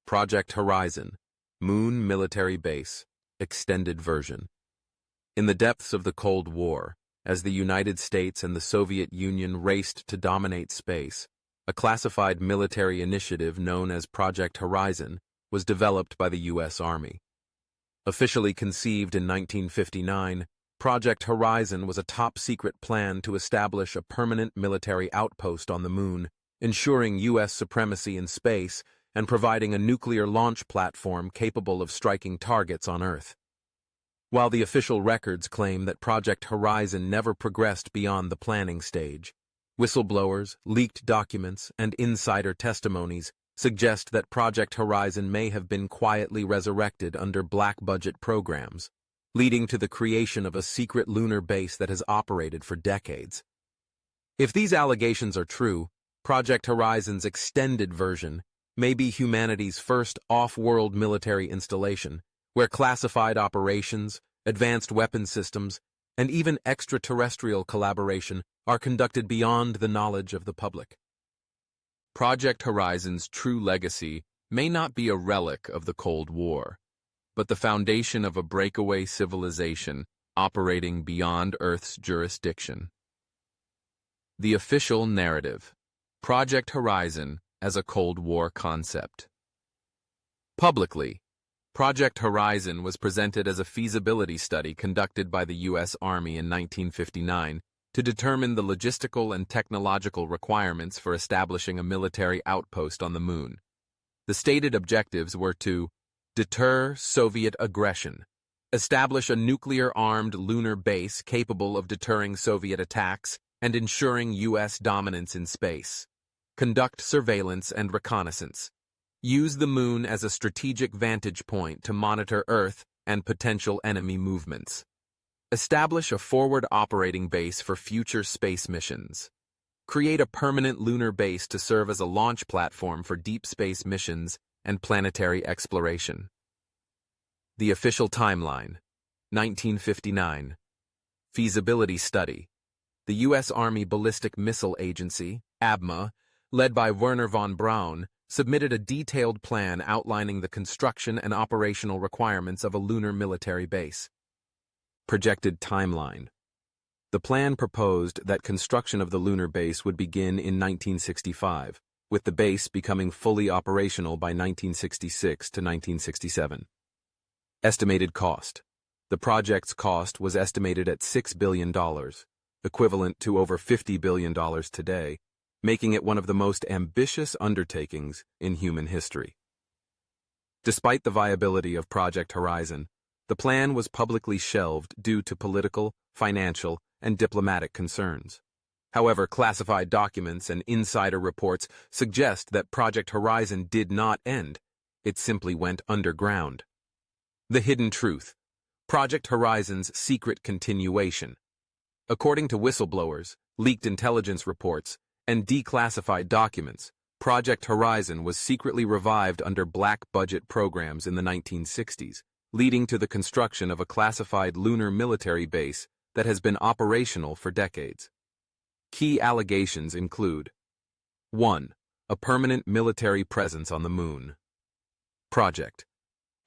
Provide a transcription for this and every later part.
Project Horizon, Moon Military Base, Extended Version. In the depths of the Cold War, as the United States and the Soviet Union raced to dominate space, a classified military initiative known as Project Horizon was developed by the U.S. Army. Officially conceived in 1959, Project Horizon was a top-secret plan to establish a permanent military outpost on the Moon, ensuring U.S. supremacy in space and providing a nuclear launch platform capable of striking targets on Earth. While the official records claim that Project Horizon never progressed beyond the planning stage, whistleblowers, leaked documents, and insider testimonies suggest that Project Horizon may have been quietly resurrected under black-budget programs, leading to the creation of a secret lunar base that has operated for decades. If these allegations are true, Project Horizon's extended version may be humanity's first off-world military installation, where classified operations, advanced weapon systems, and even extraterrestrial collaboration are conducted beyond the knowledge of the public. Project Horizon's true legacy may not be a relic of the Cold War, but the foundation of a breakaway civilization operating beyond Earth's jurisdiction. The official narrative: Project Horizon as a Cold War concept. Publicly, Project Horizon was presented as a feasibility study conducted by the U.S. Army in 1959 to determine the logistical and technological requirements for establishing a military outpost on the Moon. The stated objectives were to deter Soviet aggression, establish a nuclear-armed lunar base capable of deterring Soviet attacks and ensuring U.S. dominance in space, conduct surveillance and reconnaissance, use the Moon as a strategic vantage point to monitor Earth and potential enemy movements, establish a forward operating base for future space missions, create a permanent lunar base to serve as a launch platform for deep space missions and planetary exploration. The official timeline: 1959. Feasibility study. The U.S. Army Ballistic Missile Agency, ABMA, led by Wernher von Braun, submitted a detailed plan outlining the construction and operational requirements of a lunar military base. Projected timeline. The plan proposed that construction of the lunar base would begin in 1965, with the base becoming fully operational by 1966 to 1967. Estimated cost. The project's cost was estimated at $6 billion, equivalent to over $50 billion today, making it one of the most ambitious undertakings in human history. Despite the viability of Project Horizon, the plan was publicly shelved due to political, financial, and diplomatic concerns. However, classified documents and insider reports suggest that Project Horizon did not end. It simply went underground. The hidden truth: Project Horizon's secret continuation. According to whistleblowers, leaked intelligence reports, and declassified documents, Project Horizon was secretly revived under black-budget programs in the 1960s, leading to the construction of a classified lunar military base that has been operational for decades. Key allegations include: 1. A permanent military presence on the Moon. Project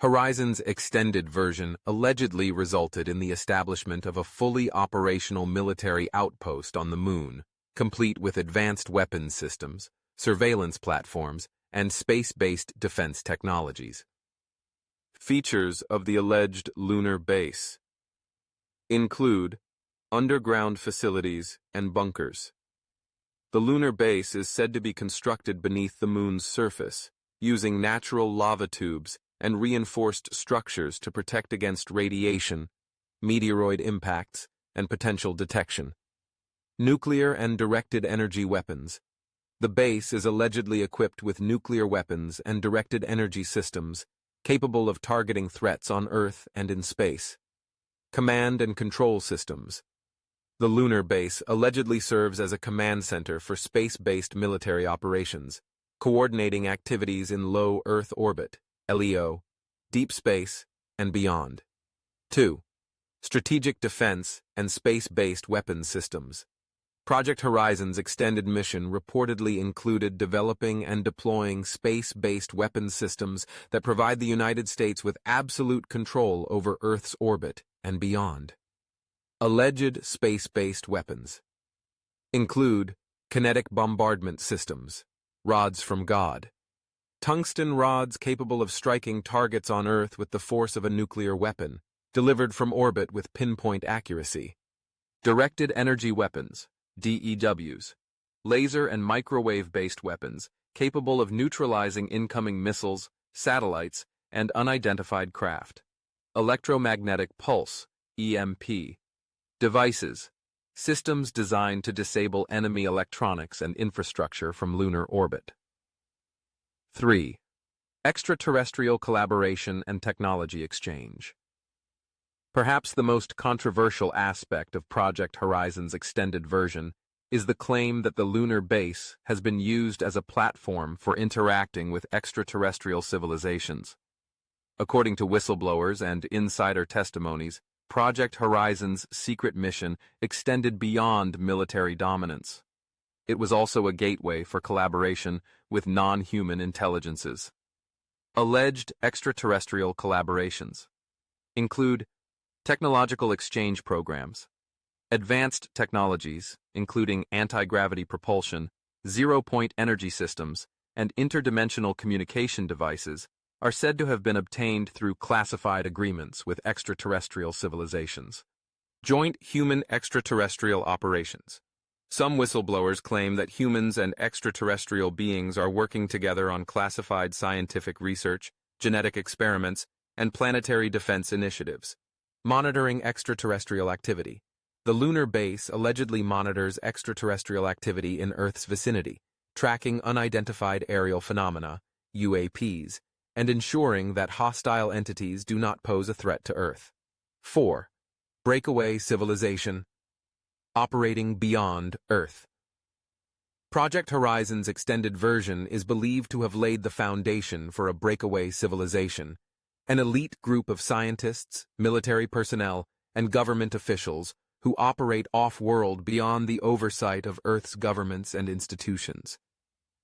Horizon's extended version allegedly resulted in the establishment of a fully operational military outpost on the Moon, complete with advanced weapons systems, surveillance platforms, and space-based defense technologies. Features of the alleged lunar base include underground facilities and bunkers. The lunar base is said to be constructed beneath the Moon's surface, using natural lava tubes and reinforced structures to protect against radiation, meteoroid impacts, and potential detection. Nuclear and directed energy weapons. The base is allegedly equipped with nuclear weapons and directed energy systems capable of targeting threats on Earth and in space. Command and control systems. The lunar base allegedly serves as a command center for space-based military operations, coordinating activities in low Earth orbit, LEO, deep space, and beyond. 2. Strategic defense and space-based weapons systems. Project Horizon's extended mission reportedly included developing and deploying space-based weapons systems that provide the United States with absolute control over Earth's orbit and beyond. Alleged space-based weapons include kinetic bombardment systems, rods from God, tungsten rods capable of striking targets on Earth with the force of a nuclear weapon, delivered from orbit with pinpoint accuracy, directed energy weapons, DEWs, laser and microwave-based weapons capable of neutralizing incoming missiles, satellites, and unidentified craft, electromagnetic pulse, EMP, devices, systems designed to disable enemy electronics and infrastructure from lunar orbit. 3. Extraterrestrial collaboration and technology exchange. Perhaps the most controversial aspect of Project Horizon's extended version is the claim that the lunar base has been used as a platform for interacting with extraterrestrial civilizations. According to whistleblowers and insider testimonies, Project Horizon's secret mission extended beyond military dominance. It was also a gateway for collaboration with non-human intelligences. Alleged extraterrestrial collaborations include technological exchange programs, advanced technologies, including anti-gravity propulsion, zero-point energy systems, and interdimensional communication devices, are said to have been obtained through classified agreements with extraterrestrial civilizations. Joint human-extraterrestrial operations. Some whistleblowers claim that humans and extraterrestrial beings are working together on classified scientific research, genetic experiments, and planetary defense initiatives. Monitoring extraterrestrial activity. The lunar base allegedly monitors extraterrestrial activity in Earth's vicinity, tracking unidentified aerial phenomena, UAPs, and ensuring that hostile entities do not pose a threat to Earth. 4. Breakaway civilization. Operating beyond Earth. Project Horizon's extended version is believed to have laid the foundation for a breakaway civilization, an elite group of scientists, military personnel, and government officials who operate off-world beyond the oversight of Earth's governments and institutions.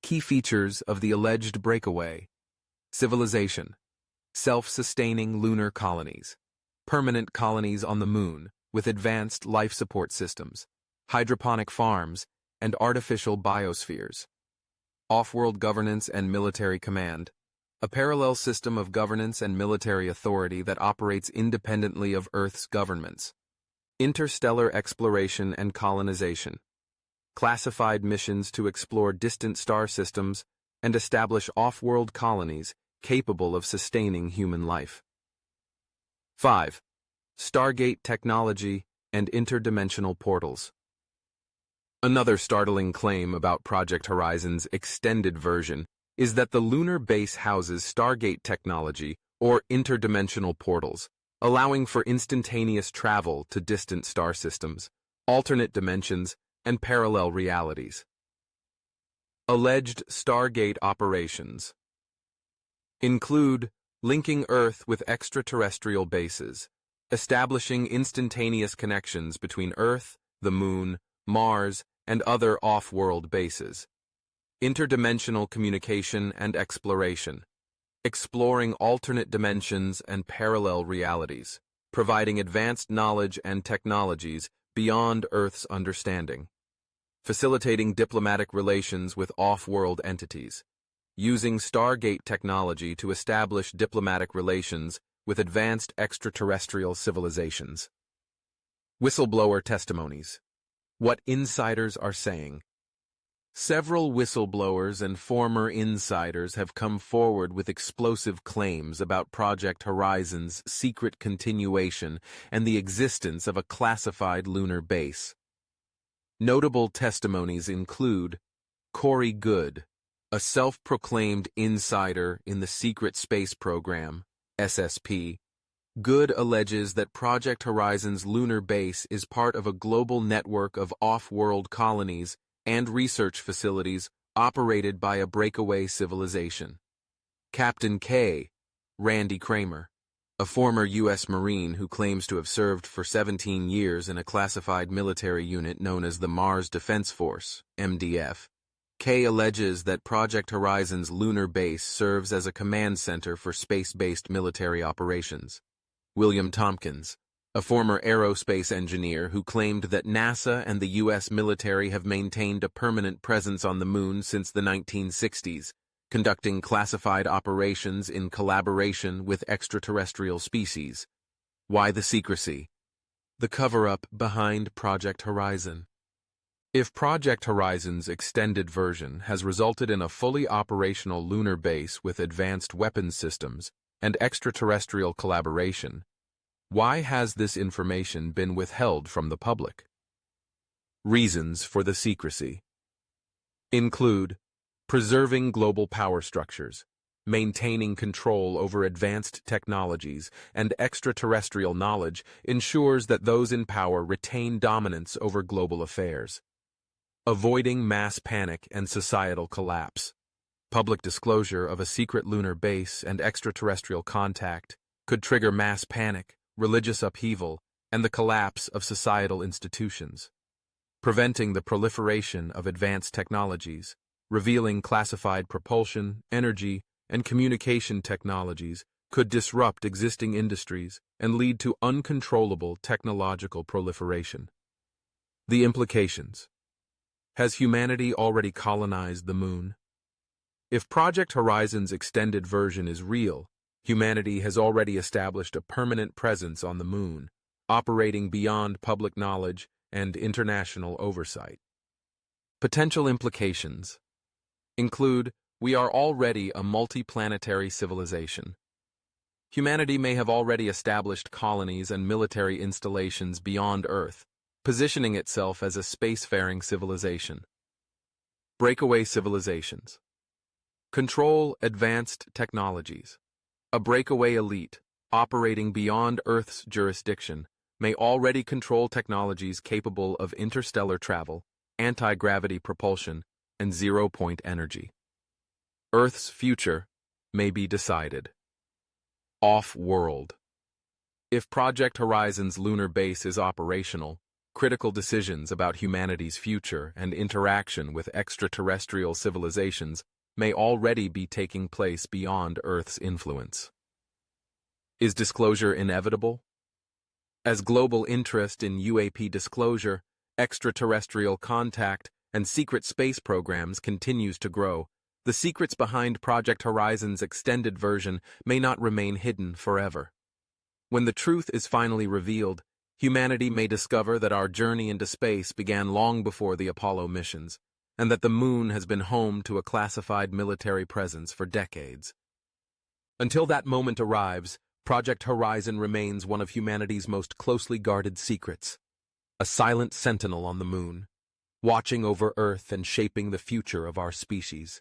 Key features of the alleged breakaway: civilization, self-sustaining lunar colonies, permanent colonies on the Moon with advanced life support systems, hydroponic farms, and artificial biospheres, off-world governance and military command, a parallel system of governance and military authority that operates independently of Earth's governments, interstellar exploration and colonization, classified missions to explore distant star systems and establish off-world colonies capable of sustaining human life. 5. Stargate technology and interdimensional portals. Another startling claim about Project Horizon's extended version is that the lunar base houses Stargate technology or interdimensional portals, allowing for instantaneous travel to distant star systems, alternate dimensions, and parallel realities. Alleged Stargate operations include linking Earth with extraterrestrial bases, establishing instantaneous connections between Earth, the Moon, Mars, and other off-world bases, interdimensional communication and exploration, exploring alternate dimensions and parallel realities, providing advanced knowledge and technologies beyond Earth's understanding, facilitating diplomatic relations with off-world entities, using Stargate technology to establish diplomatic relations with advanced extraterrestrial civilizations. Whistleblower testimonies. What insiders are saying. Several whistleblowers and former insiders have come forward with explosive claims about Project Horizon's secret continuation and the existence of a classified lunar base. Notable testimonies include Corey Goode, a self-proclaimed insider in the Secret Space Program, SSP. Goode alleges that Project Horizon's lunar base is part of a global network of off-world colonies and research facilities operated by a breakaway civilization. Captain K, Randy Kramer, a former U.S. Marine who claims to have served for 17 years in a classified military unit known as the Mars Defense Force, MDF. Kay alleges that Project Horizon's lunar base serves as a command center for space-based military operations. William Tompkins, a former aerospace engineer who claimed that NASA and the U.S. military have maintained a permanent presence on the moon since the 1960s, conducting classified operations in collaboration with extraterrestrial species. Why the secrecy? The cover-up behind Project Horizon. If Project Horizon's extended version has resulted in a fully operational lunar base with advanced weapons systems and extraterrestrial collaboration, why has this information been withheld from the public? Reasons for the secrecy include preserving global power structures, maintaining control over advanced technologies, and extraterrestrial knowledge ensures that those in power retain dominance over global affairs. Avoiding mass panic and societal collapse. Public disclosure of a secret lunar base and extraterrestrial contact could trigger mass panic, religious upheaval, and the collapse of societal institutions. Preventing the proliferation of advanced technologies, revealing classified propulsion, energy, and communication technologies could disrupt existing industries and lead to uncontrollable technological proliferation. The implications. Has humanity already colonized the moon? If Project Horizon's extended version is real, humanity has already established a permanent presence on the moon, operating beyond public knowledge and international oversight. Potential implications include, we are already a multi-planetary civilization. Humanity may have already established colonies and military installations beyond Earth, positioning itself as a spacefaring civilization. Breakaway civilizations. Control advanced technologies. A breakaway elite, operating beyond Earth's jurisdiction, may already control technologies capable of interstellar travel, anti-gravity propulsion, and zero-point energy. Earth's future may be decided. Off-world. If Project Horizon's lunar base is operational, critical decisions about humanity's future and interaction with extraterrestrial civilizations may already be taking place beyond Earth's influence. Is disclosure inevitable? As global interest in UAP disclosure, extraterrestrial contact, and secret space programs continues to grow, the secrets behind Project Horizon's extended version may not remain hidden forever. When the truth is finally revealed, humanity may discover that our journey into space began long before the Apollo missions, and that the moon has been home to a classified military presence for decades. Until that moment arrives, Project Horizon remains one of humanity's most closely guarded secrets, a silent sentinel on the moon, watching over Earth and shaping the future of our species.